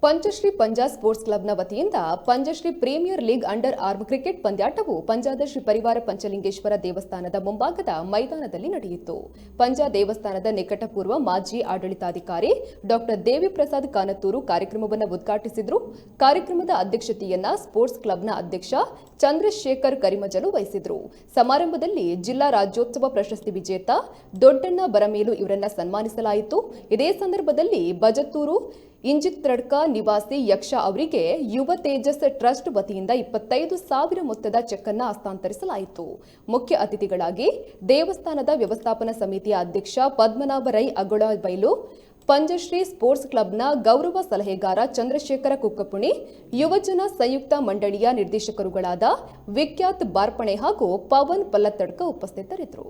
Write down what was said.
Panchashree Panja sports ಕ್ಲಬ್ನ ವತಿಯಿಂದ Panchashree premier league under arm cricket ಪಂದ್ಯಾಟವು ಪಂಜಾದ ಶ್ರೀ ಪರಿವಾರ ಪಂಚಲಿಂಗೇಶ್ವರ ದೇವಸ್ಥಾನದ ಮುಂಭಾಗದ ಮೈದಾನದಲ್ಲಿ ನಡೆಯಿತು. ಪಂಜಾ ದೇವಸ್ಥಾನದ ನಿಕಟಪೂರ್ವ ಮಾಜಿ ಆಡಳಿತಾಧಿಕಾರಿ ಡಾಕ್ಟರ್ ದೇವಿ ಪ್ರಸಾದ್ ಕಾನತ್ತೂರು ಕಾರ್ಯಕ್ರಮವನ್ನು ಉದ್ಘಾಟಿಸಿದರು. ಕಾರ್ಯಕ್ರಮದ ಅಧ್ಯಕ್ಷತೆಯನ್ನ ಸ್ಪೋರ್ಟ್ಸ್ ಕ್ಲಬ್ನ ಅಧ್ಯಕ್ಷ ಚಂದ್ರಶೇಖರ್ ಕರಿಮಜಲು ವಹಿಸಿದರು. ಸಮಾರಂಭದಲ್ಲಿ ಜಿಲ್ಲಾ ರಾಜ್ಯೋತ್ಸವ ಪ್ರಶಸ್ತಿ ವಿಜೇತ ದೊಡ್ಡಣ್ಣ ಬರಮೇಲು ಇವರನ್ನ ಸನ್ಮಾನಿಸಲಾಯಿತು. ಇದೇ ಸಂದರ್ಭದಲ್ಲಿ ಬಜತ್ತೂರು ಇಂಜಿತ್ರಡ್ಕ ನಿವಾಸಿ ಯಕ್ಷ ಅವರಿಗೆ ಯುವ ತೇಜಸ್ ಟ್ರಸ್ಟ್ ವತಿಯಿಂದ 25,000 ಮೊತ್ತದ ಚೆಕ್ ಅನ್ನು ಹಸ್ತಾಂತರಿಸಲಾಯಿತು. ಮುಖ್ಯ ಅತಿಥಿಗಳಾಗಿ ದೇವಸ್ಥಾನದ ವ್ಯವಸ್ಥಾಪನಾ ಸಮಿತಿಯ ಅಧ್ಯಕ್ಷ ಪದ್ಮನಾಭ ರೈ ಅಗೊಳಬೈಲು, ಪಂಚಶ್ರೀ ಸ್ಪೋರ್ಟ್ಸ್ ಕ್ಲಬ್ನ ಗೌರವ ಸಲಹೆಗಾರ ಚಂದ್ರಶೇಖರ ಕುಕ್ಕಪುಣಿ, ಯುವಜನ ಸಂಯುಕ್ತ ಮಂಡಳಿಯ ನಿರ್ದೇಶಕರುಗಳಾದ ವಿಖ್ಯಾತ್ ಬಾರ್ಪಣೆ ಹಾಗೂ ಪವನ್ ಪಲ್ಲತ್ತಡ್ಕ ಉಪಸ್ಥಿತರಿದ್ದರು.